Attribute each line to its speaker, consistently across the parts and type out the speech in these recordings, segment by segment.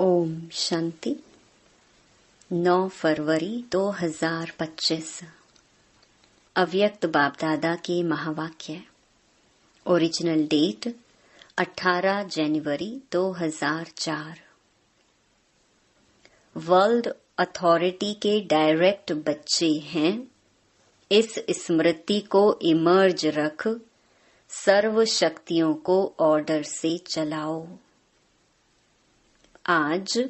Speaker 1: ओम शांति। 9 फरवरी 2025। अव्यक्त बाप दादा के महावाक्य। ओरिजिनल डेट 18 जनवरी 2004। वर्ल्ड अथॉरिटी के डायरेक्ट बच्चे हैं। इस स्मृति को इमर्ज रख सर्व शक्तियों को ऑर्डर से चलाओ। आज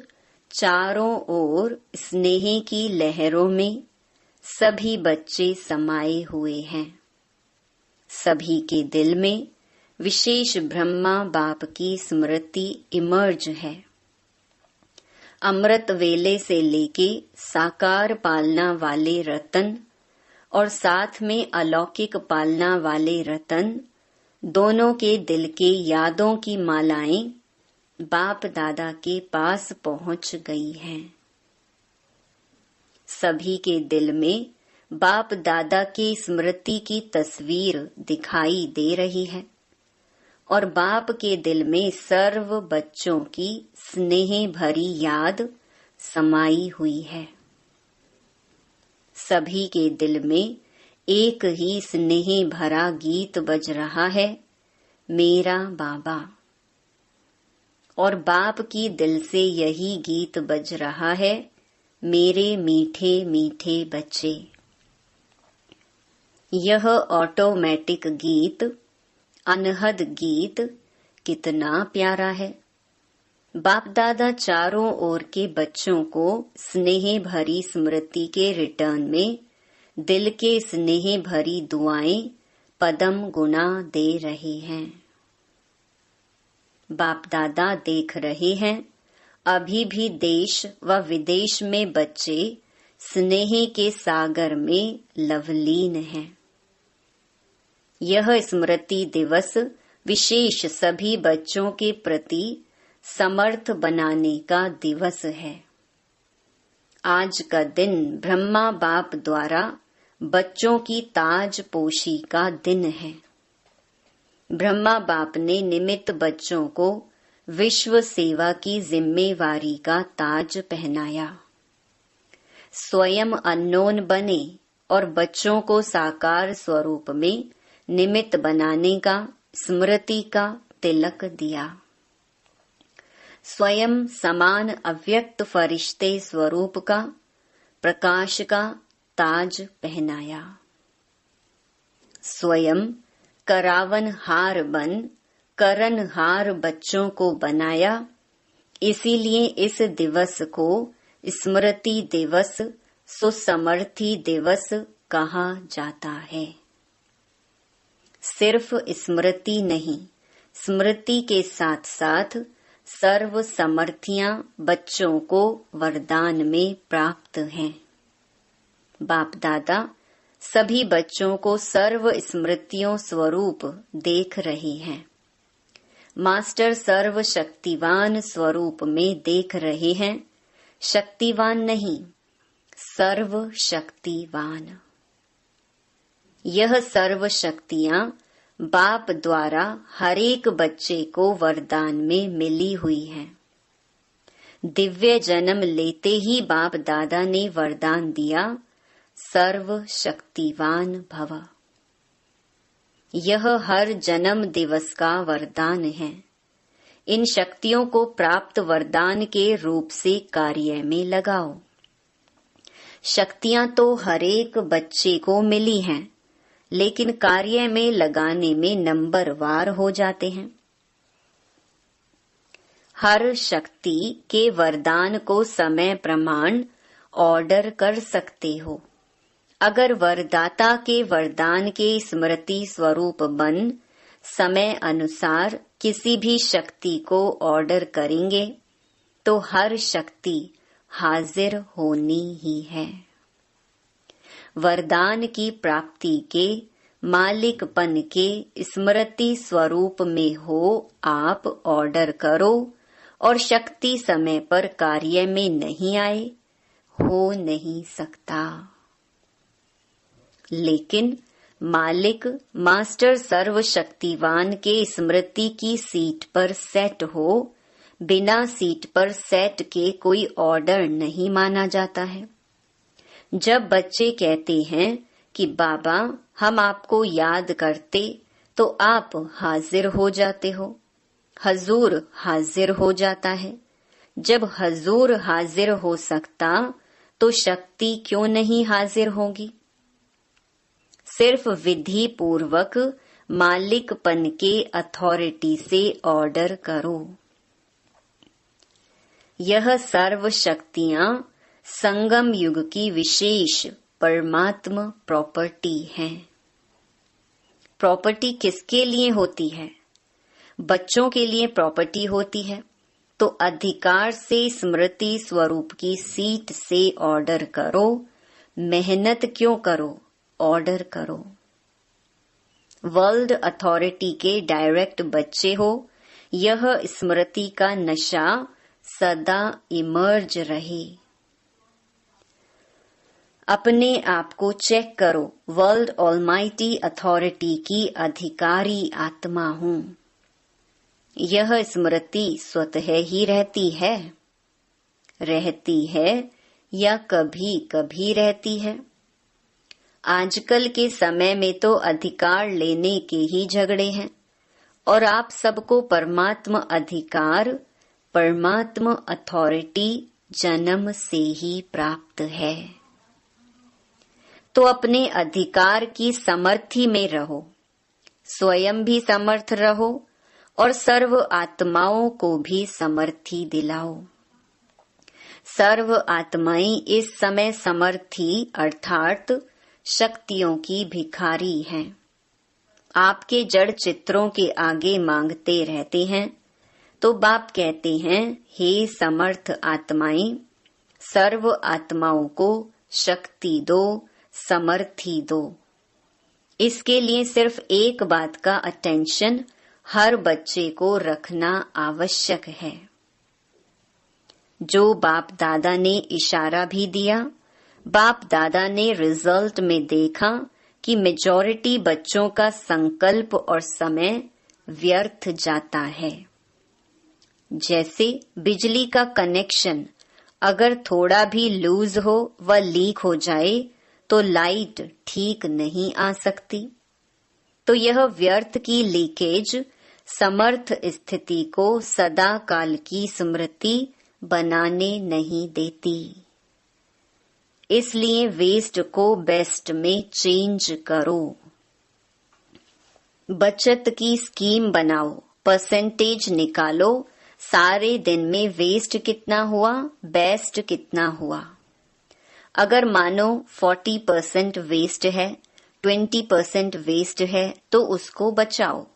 Speaker 1: चारों ओर स्नेह की लहरों में सभी बच्चे समाये हुए हैं। सभी के दिल में विशेष ब्रह्मा बाप की स्मृति इमर्ज है। अमृत वेले से लेके साकार पालना वाले रतन और साथ में अलौकिक पालना वाले रतन दोनों के दिल के यादों की मालाएं बाप दादा के पास पहुंच गई हैं। सभी के दिल में बाप दादा की स्मृति की तस्वीर दिखाई दे रही है और बाप के दिल में सर्व बच्चों की स्नेह भरी याद समाई हुई है। सभी के दिल में एक ही स्नेह भरा गीत बज रहा है, मेरा बाबा। और बाप की दिल से यही गीत बज रहा है, मेरे मीठे मीठे बच्चे। यह ऑटोमेटिक गीत, अनहद गीत कितना प्यारा है। बाप दादा चारों ओर के बच्चों को स्नेह भरी स्मृति के रिटर्न में दिल के स्नेह भरी दुआएं पदम गुना दे रहे हैं। बाप दादा देख रहे हैं, अभी भी देश व विदेश में बच्चे स्नेह के सागर में लवलीन हैं। यह स्मृति दिवस विशेष सभी बच्चों के प्रति समर्थ बनाने का दिवस है। आज का दिन ब्रह्मा बाप द्वारा बच्चों की ताज पोशी का दिन है। ब्रह्मा बाप ने निमित्त बच्चों को विश्व सेवा की जिम्मेवारी का ताज पहनाया। स्वयं अननोन बने और बच्चों को साकार स्वरूप में निमित्त बनाने का, स्मृति का तिलक दिया। स्वयं समान अव्यक्त फरिश्ते स्वरूप का, प्रकाश का ताज पहनाया। स्वयं करावन हार बन करन हार बच्चों को बनाया। इसीलिए इस दिवस को स्मृति दिवस, सुसमर्थी दिवस कहा जाता है। सिर्फ स्मृति नहीं, स्मृति के साथ साथ सर्व समर्थियां बच्चों को वरदान में प्राप्त हैं। बाप दादा सभी बच्चों को सर्व स्मृतियों स्वरूप देख रहे हैं। मास्टर सर्व शक्तिवान स्वरूप में देख रहे हैं, शक्तिवान नहीं, सर्व शक्तिवान। यह सर्व शक्तियां बाप द्वारा हरेक बच्चे को वरदान में मिली हुई हैं। दिव्य जन्म लेते ही बाप दादा ने वरदान दिया, सर्व शक्तिवान भव। यह हर जन्म दिवस का वरदान है। इन शक्तियों को प्राप्त वरदान के रूप से कार्य में लगाओ। शक्तियां तो हरेक बच्चे को मिली हैं, लेकिन कार्य में लगाने में नंबरवार हो जाते हैं। हर शक्ति के वरदान को समय प्रमाण ऑर्डर कर सकते हो। अगर वरदाता के वरदान के स्मृति स्वरूप बन समय अनुसार किसी भी शक्ति को ऑर्डर करेंगे तो हर शक्ति हाजिर होनी ही है। वरदान की प्राप्ति के मालिकपन के स्मृति स्वरूप में हो आप ऑर्डर करो और शक्ति समय पर कार्य में नहीं आए, हो नहीं सकता। लेकिन मालिक मास्टर सर्वशक्तिवान के स्मृति की सीट पर सेट हो बिना सीट पर सेट के कोई ऑर्डर नहीं माना जाता है। जब बच्चे कहते हैं कि बाबा हम आपको याद करते, तो आप हाजिर हो जाते हो। हजूर हाजिर हो जाता है। जब हजूर हाजिर हो सकता तो शक्ति क्यों नहीं हाजिर होगी। सिर्फ विधि पूर्वक मालिकपन के अथॉरिटी से ऑर्डर करो। यह सर्व शक्तियां संगम युग की विशेष परमात्मा प्रॉपर्टी हैं। प्रॉपर्टी किसके लिए होती है? बच्चों के लिए प्रॉपर्टी होती है। तो अधिकार से स्मृति स्वरूप की सीट से ऑर्डर करो। मेहनत क्यों करो, ऑर्डर करो। वर्ल्ड अथॉरिटी के डायरेक्ट बच्चे हो। यह स्मृति का नशा सदा इमर्ज रहे। अपने आप को चेक करो। वर्ल्ड ऑलमाइटी अथॉरिटी की अधिकारी आत्मा हूँ। यह स्मृति स्वतः ही रहती है या कभी कभी रहती है। आजकल के समय में तो अधिकार लेने के ही झगड़े हैं और आप सबको परमात्मा अधिकार, परमात्मा अथॉरिटी जन्म से ही प्राप्त है। तो अपने अधिकार की समर्थी में रहो, स्वयं भी समर्थ रहो और सर्व आत्माओं को भी समर्थी दिलाओ। सर्व आत्माएं इस समय समर्थी अर्थात शक्तियों की भिखारी हैं। आपके जड़ चित्रों के आगे मांगते रहते हैं तो बाप कहते हैं, हे समर्थ आत्माएं, सर्व आत्माओं को शक्ति दो, समर्थी दो। इसके लिए सिर्फ एक बात का अटेंशन हर बच्चे को रखना आवश्यक है। जो बाप दादा ने इशारा भी दिया, बाप दादा ने रिजल्ट में देखा कि मेजॉरिटी बच्चों का संकल्प और समय व्यर्थ जाता है। जैसे बिजली का कनेक्शन अगर थोड़ा भी लूज हो व लीक हो जाए तो लाइट ठीक नहीं आ सकती। तो यह व्यर्थ की लीकेज समर्थ स्थिति को सदा काल की स्मृति बनाने नहीं देती। इसलिए वेस्ट को बेस्ट में चेंज करो। बचत की स्कीम बनाओ, परसेंटेज निकालो, सारे दिन में वेस्ट कितना हुआ, बेस्ट कितना हुआ। अगर मानो 40% वेस्ट है, 20% वेस्ट है तो उसको बचाओ।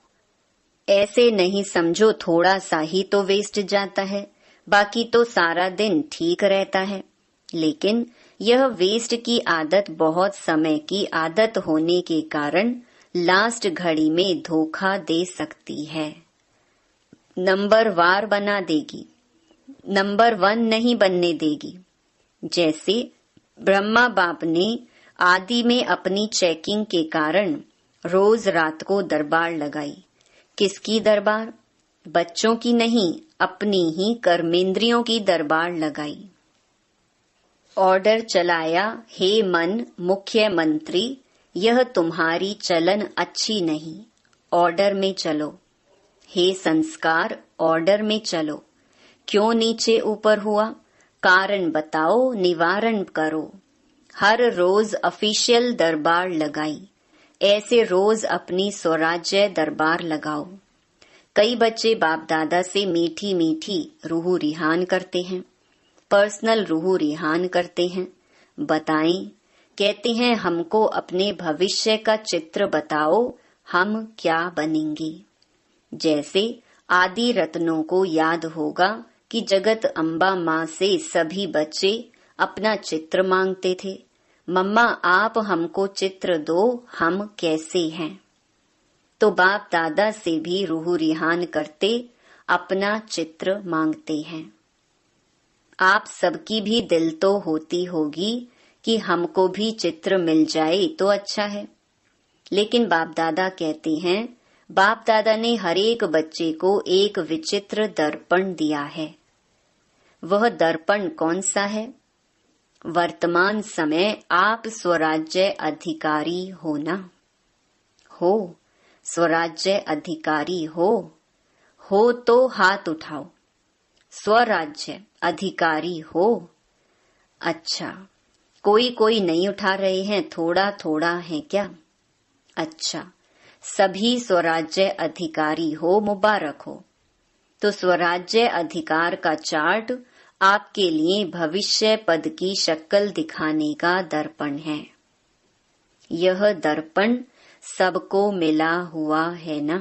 Speaker 1: ऐसे नहीं समझो थोड़ा सा ही तो वेस्ट जाता है, बाकी तो सारा दिन ठीक रहता है। लेकिन यह वेस्ट की आदत बहुत समय की आदत होने के कारण लास्ट घड़ी में धोखा दे सकती है, नंबर वार बना देगी, नंबर 1 नहीं बनने देगी। जैसे ब्रह्मा बाप ने आदि में अपनी चेकिंग के कारण रोज रात को दरबार लगाई। किसकी दरबार? बच्चों की नहीं, अपनी ही कर्मेंद्रियों की दरबार लगाई। ऑर्डर चलाया, हे मन मुख्य मंत्री, यह तुम्हारी चलन अच्छी नहीं, ऑर्डर में चलो। हे संस्कार, ऑर्डर में चलो। क्यों नीचे ऊपर हुआ, कारण बताओ, निवारण करो। हर रोज ऑफिशियल दरबार लगाई, ऐसे रोज अपनी स्वराज्य दरबार लगाओ। कई बच्चे बाप दादा से मीठी मीठी रूह रिहान करते हैं, पर्सनल रूह रिहान करते हैं। बताएं, कहते हैं हमको अपने भविष्य का चित्र बताओ, हम क्या बनेंगे। जैसे आदि रत्नों को याद होगा कि जगत अम्बा माँ से सभी बच्चे अपना चित्र मांगते थे, मम्मा आप हमको चित्र दो, हम कैसे हैं। तो बाप दादा से भी रूह रिहान करते अपना चित्र मांगते हैं। आप सबकी भी दिल तो होती होगी कि हमको भी चित्र मिल जाए तो अच्छा है। लेकिन बाप दादा कहते हैं बाप दादा ने हर एक बच्चे को एक विचित्र दर्पण दिया है। वह दर्पण कौन सा है? वर्तमान समय आप स्वराज्य अधिकारी हो ना? हो, स्वराज्य अधिकारी हो तो हाथ उठाओ। स्वराज्य अधिकारी हो? अच्छा, कोई नहीं उठा रहे हैं, थोड़ा थोड़ा है क्या? अच्छा, सभी स्वराज्य अधिकारी हो, मुबारक हो। तो स्वराज्य अधिकार का चार्ट आपके लिए भविष्य पद की शक्ल दिखाने का दर्पण है। यह दर्पण सबको मिला हुआ है ना?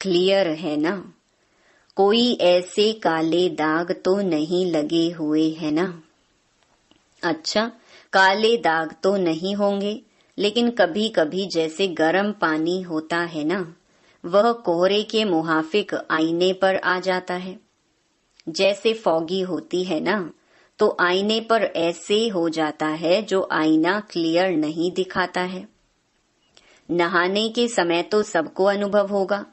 Speaker 1: क्लियर है ना? कोई ऐसे काले दाग तो नहीं लगे हुए है ना? अच्छा, काले दाग तो नहीं होंगे, लेकिन कभी कभी जैसे गर्म पानी होता है ना, वह कोहरे के मुहाफिक आईने पर आ जाता है। जैसे फॉगी होती है ना, तो आईने पर ऐसे हो जाता है जो आईना क्लियर नहीं दिखाता है। नहाने के समय तो सबको अनुभव होगा।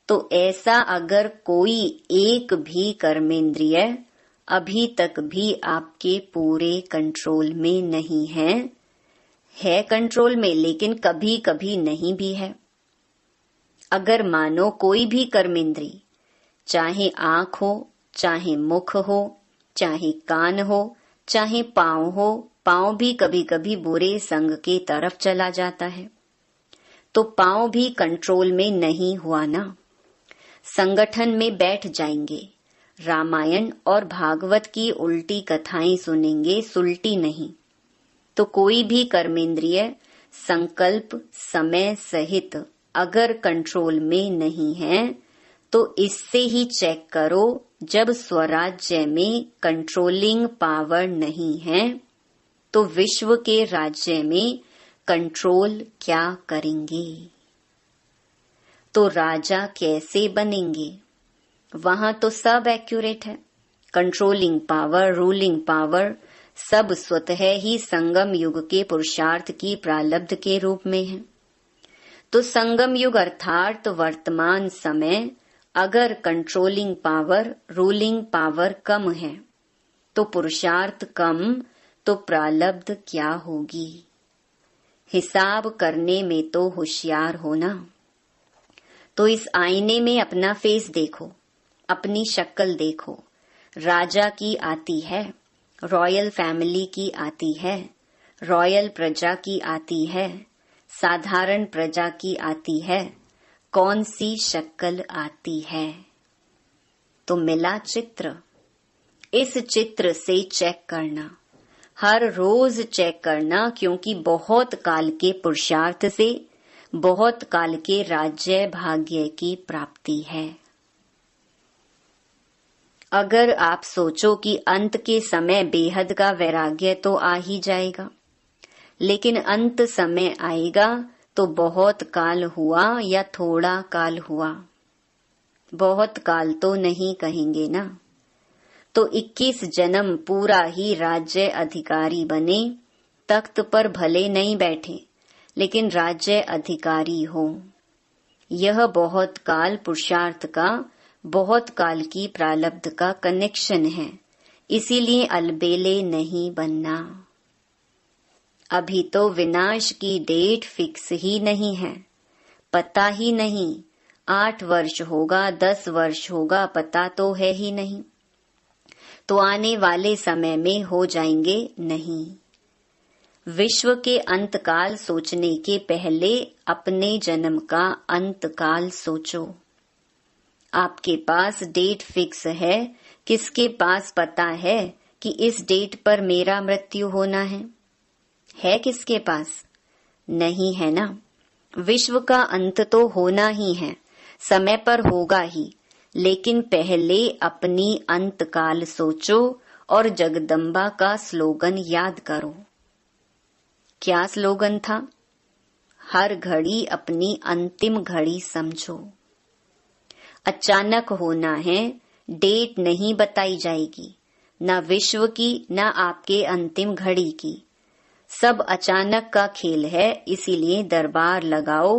Speaker 1: तो ऐसा अगर कोई एक भी कर्मेंद्रिय अभी तक भी आपके पूरे कंट्रोल में नहीं है कंट्रोल में, लेकिन कभी कभी नहीं भी है। अगर मानो कोई भी कर्मेंद्री, चाहे आंख हो, चाहे मुख हो, चाहे कान हो, चाहे पांव हो, पांव भी कभी कभी बुरे संग के तरफ चला जाता है, तो पांव भी कंट्रोल में नहीं हुआ ना। संगठन में बैठ जाएंगे, रामायण और भागवत की उल्टी कथाएं सुनेंगे, सुलटी नहीं। तो कोई भी कर्मेंद्रिय संकल्प समय सहित अगर कंट्रोल में नहीं है, तो इससे ही चेक करो, जब स्वराज्य में कंट्रोलिंग पावर नहीं है, तो विश्व के राज्य में कंट्रोल क्या करेंगे? तो राजा कैसे बनेंगे? वहां तो सब एक्यूरेट है। कंट्रोलिंग पावर, रूलिंग पावर सब स्वतः ही संगम युग के पुरुषार्थ की प्रालब्ध के रूप में है। तो संगम युग अर्थात वर्तमान समय अगर कंट्रोलिंग पावर, रूलिंग पावर कम है, तो पुरुषार्थ कम, तो प्रालब्ध क्या होगी? हिसाब करने में तो होशियार होना। तो इस आईने में अपना फेस देखो, अपनी शक्ल देखो। राजा की आती है, रॉयल फैमिली की आती है, रॉयल प्रजा की आती है, साधारण प्रजा की आती है, कौन सी शक्ल आती है? तो मिला चित्र। इस चित्र से चेक करना, हर रोज चेक करना, क्योंकि बहुत काल के पुरुषार्थ से बहुत काल के राज्य भाग्य की प्राप्ति है। अगर आप सोचो कि अंत के समय बेहद का वैराग्य तो आ ही जाएगा, लेकिन अंत समय आएगा तो बहुत काल हुआ या थोड़ा काल हुआ? बहुत काल तो नहीं कहेंगे ना। तो 21 जन्म पूरा ही राज्य अधिकारी बने, तख्त पर भले नहीं बैठे, लेकिन राज्य अधिकारी हो। यह बहुत काल पुरुषार्थ का, बहुत काल की प्रालब्ध का कनेक्शन है, इसीलिए अलबेले नहीं बनना। अभी तो विनाश की डेट फिक्स ही नहीं है, पता ही नहीं 8 वर्ष होगा 10 वर्ष होगा, पता तो है ही नहीं। तो आने वाले समय में हो जाएंगे नहीं। विश्व के अंतकाल सोचने के पहले अपने जन्म का अंतकाल सोचो। आपके पास डेट फिक्स है, किसके पास पता है कि इस डेट पर मेरा मृत्यु होना है किसके पास? नहीं है ना। विश्व का अंत तो होना ही है, समय पर होगा ही, लेकिन पहले अपनी अंतकाल सोचो और जगदम्बा का स्लोगन याद करो। क्या स्लोगन था? हर घड़ी अपनी अंतिम घड़ी समझो। अचानक होना है, डेट नहीं बताई जाएगी, न विश्व की न आपके अंतिम घड़ी की। सब अचानक का खेल है, इसीलिए दरबार लगाओ,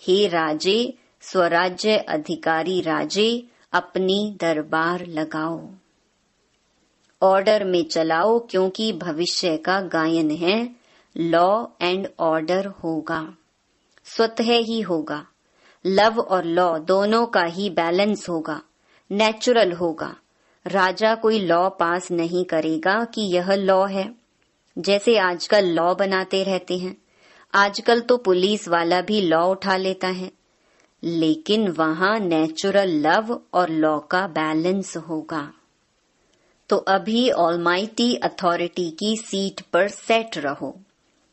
Speaker 1: हे राजे, स्वराज्य अधिकारी राजे, अपनी दरबार लगाओ, ऑर्डर में चलाओ, क्योंकि भविष्य का गायन है। लॉ एंड ऑर्डर होगा, स्वतः ही होगा। लव और लॉ दोनों का ही बैलेंस होगा, नेचुरल होगा। राजा कोई लॉ पास नहीं करेगा कि यह लॉ है, जैसे आजकल लॉ बनाते रहते हैं। आजकल तो पुलिस वाला भी लॉ उठा लेता है, लेकिन वहां नेचुरल लव और लॉ का बैलेंस होगा। तो अभी ऑलमाइटी अथॉरिटी की सीट पर सेट रहो,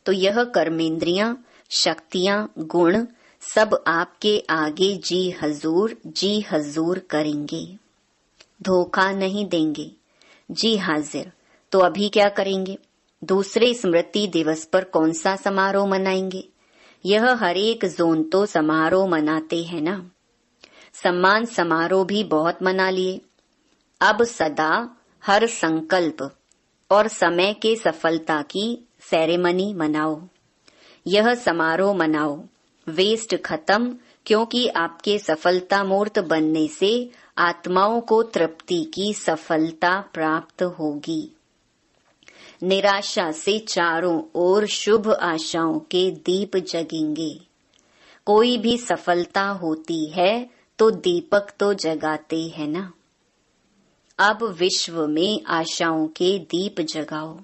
Speaker 1: तो यह कर्मेंद्रियां, शक्तियां, गुण सब आपके आगे जी हजूर करेंगे, धोखा नहीं देंगे। जी हाजिर। तो अभी क्या करेंगे? दूसरे स्मृति दिवस पर कौन सा समारोह मनाएंगे? यह हर एक जोन तो समारोह मनाते हैं ना। सम्मान समारोह भी बहुत मना लिए। अब सदा हर संकल्प और समय के सफलता की सेरेमनी मनाओ। यह समारोह मनाओ, वेस्ट खत्म, क्योंकि आपके सफलता मूर्त बनने से आत्माओं को तृप्ति की सफलता प्राप्त होगी। निराशा से चारों ओर शुभ आशाओं के दीप जगेंगे। कोई भी सफलता होती है तो दीपक तो जगाते हैं ना। अब विश्व में आशाओं के दीप जगाओ।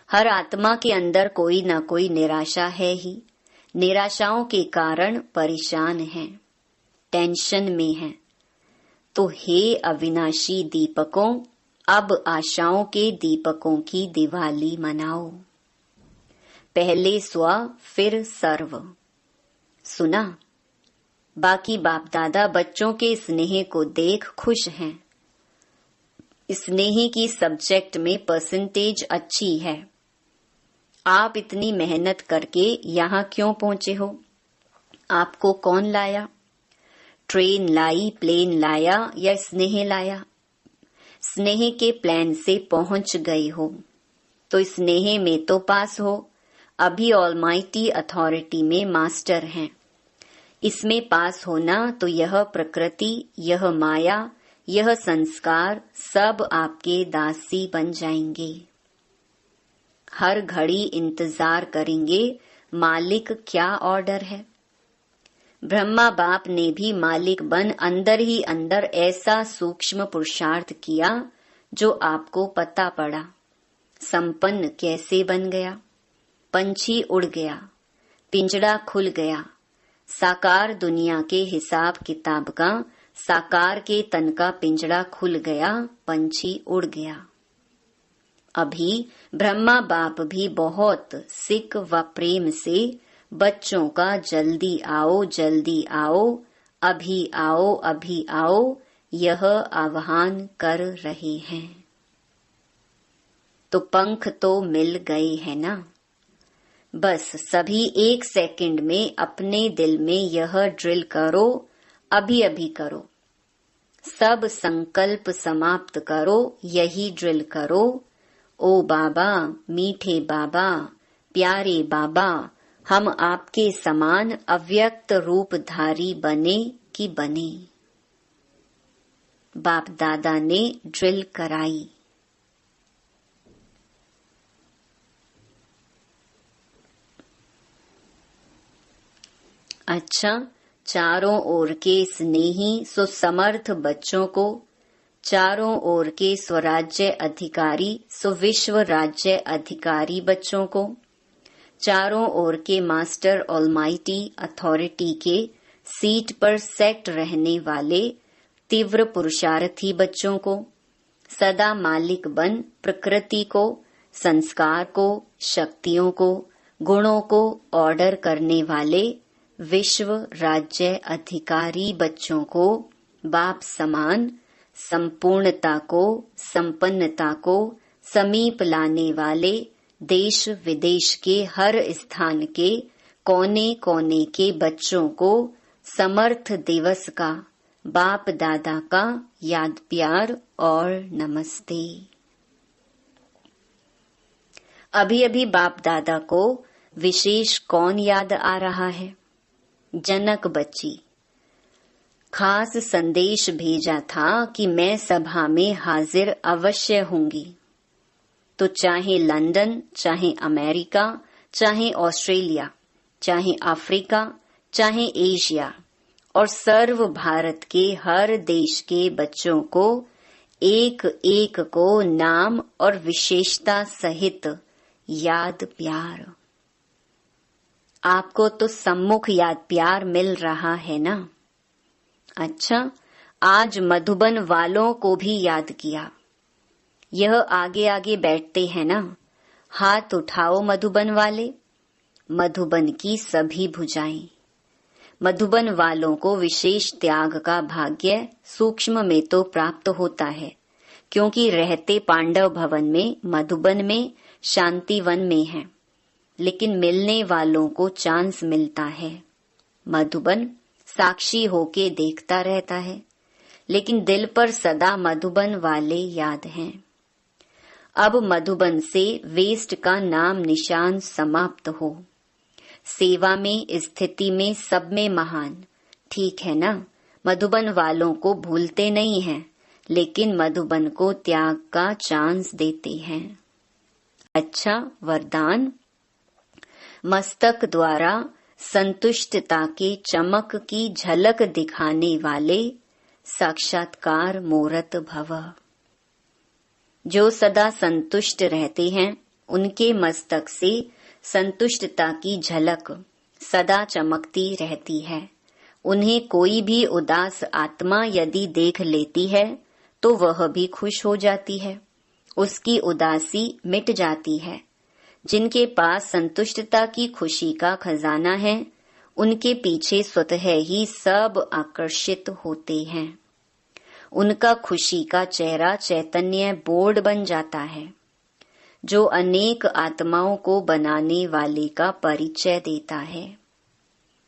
Speaker 1: हर आत्मा के अंदर कोई न कोई निराशा है ही। निराशाओं के कारण परेशान हैं, टेंशन में हैं। तो हे अविनाशी दीपकों, अब आशाओं के दीपकों की दिवाली मनाओ। पहले स्व फिर सर्व। सुना? बाकी बाप दादा बच्चों के स्नेह को देख खुश हैं। स्नेह की सब्जेक्ट में परसेंटेज अच्छी है। आप इतनी मेहनत करके यहाँ क्यों पहुंचे हो? आपको कौन लाया? ट्रेन लाई, प्लेन लाया या स्नेह लाया? स्नेह के प्लान से पहुंच गए हो तो स्नेह में तो पास हो। अभी ऑलमाइटी अथॉरिटी में मास्टर हैं। इसमें पास होना तो यह प्रकृति, यह माया, यह संस्कार सब आपके दासी बन जाएंगे। हर घड़ी इंतजार करेंगे मालिक क्या ऑर्डर है। ब्रह्मा बाप ने भी मालिक बन अंदर ही अंदर ऐसा सूक्ष्म पुरुषार्थ किया जो आपको पता पड़ा। संपन्न कैसे बन गया? पंछी उड़ गया, पिंजड़ा खुल गया। साकार दुनिया के हिसाब किताब का साकार के तन का पिंजड़ा खुल गया, पंछी उड़ गया। अभी ब्रह्मा बाप भी बहुत सिक व प्रेम से बच्चों का जल्दी आओ, अभी आओ यह आह्वान कर रहे हैं। तो पंख तो मिल गए हैं ना। बस सभी 1 सेकंड में अपने दिल में यह ड्रिल करो, अभी करो। सब संकल्प समाप्त करो, यही ड्रिल करो। ओ बाबा, मीठे बाबा, प्यारे बाबा, हम आपके समान अव्यक्त रूपधारी बने कि बने। बाप दादा ने ड्रिल कराई। अच्छा, चारों ओर के स्नेही सुसमर्थ बच्चों को, चारों ओर के स्वराज्य अधिकारी सुविश्व राज्य अधिकारी बच्चों को, चारों ओर के मास्टर ऑलमाइटी अथॉरिटी के सीट पर सेट रहने वाले तीव्र पुरुषार्थी बच्चों को, सदा मालिक बन प्रकृति को, संस्कार को, शक्तियों को, गुणों को ऑर्डर करने वाले विश्व राज्य अधिकारी बच्चों को, बाप समान संपूर्णता को, संपन्नता को समीप लाने वाले देश विदेश के हर स्थान के कोने कोने के बच्चों को समर्थ दिवस का बाप दादा का याद प्यार और नमस्ते। अभी बाप दादा को विशेष कौन याद आ रहा है? जनक बच्ची, खास संदेश भेजा था कि मैं सभा में हाजिर अवश्य होंगी। तो चाहे लंदन, चाहे अमेरिका, चाहे ऑस्ट्रेलिया, चाहे अफ्रीका, चाहे एशिया और सर्व भारत के हर देश के बच्चों को एक एक को नाम और विशेषता सहित याद प्यार। आपको तो सम्मुख याद प्यार मिल रहा है ना? अच्छा, आज मधुबन वालों को भी याद किया। यह आगे आगे बैठते हैं ना, हाथ उठाओ मधुबन वाले। मधुबन की सभी भुजाएं। मधुबन वालों को विशेष त्याग का भाग्य सूक्ष्म में तो प्राप्त होता है, क्योंकि रहते पांडव भवन में, मधुबन में, शांतिवन में है, लेकिन मिलने वालों को चांस मिलता है। मधुबन साक्षी होके देखता रहता है, लेकिन दिल पर सदा मधुबन वाले याद हैं। अब मधुबन से वेस्ट का नाम निशान समाप्त हो। सेवा में, स्थिति में, सब में महान, ठीक है ना? मधुबन वालों को भूलते नहीं हैं, लेकिन मधुबन को त्याग का चांस देते हैं। अच्छा, वरदान। मस्तक द्वारा संतुष्टता के चमक की झलक दिखाने वाले साक्षात्कार मूर्त भव। जो सदा संतुष्ट रहते हैं, उनके मस्तक से संतुष्टता की झलक सदा चमकती रहती है। उन्हें कोई भी उदास आत्मा यदि देख लेती है तो वह भी खुश हो जाती है, उसकी उदासी मिट जाती है। जिनके पास संतुष्टता की खुशी का खजाना है, उनके पीछे स्वतः ही सब आकर्षित होते हैं। उनका खुशी का चेहरा चैतन्य बोर्ड बन जाता है, जो अनेक आत्माओं को बनाने वाले का परिचय देता है।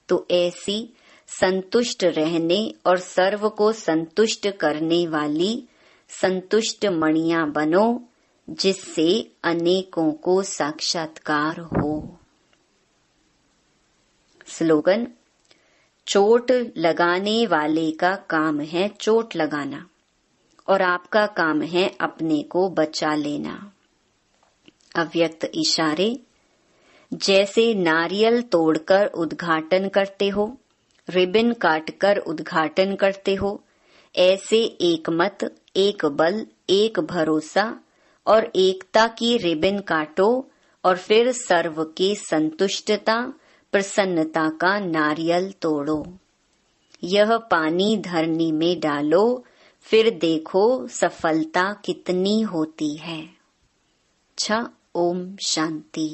Speaker 1: तो ऐसी संतुष्ट रहने और सर्व को संतुष्ट करने वाली संतुष्ट मणियां बनो, जिससे अनेकों को साक्षात्कार हो। स्लोगन। चोट लगाने वाले का काम है चोट लगाना, और आपका काम है अपने को बचा लेना। अव्यक्त इशारे। जैसे नारियल तोड़कर उद्घाटन करते हो, रिबन काटकर उद्घाटन करते हो, ऐसे एक मत, एक बल, एक भरोसा और एकता की रिबन काटो और फिर सर्व के संतुष्टता, प्रसन्नता का नारियल तोड़ो। यह पानी धरनी में डालो, फिर देखो सफलता कितनी होती है। अच्छा, ओम शांति।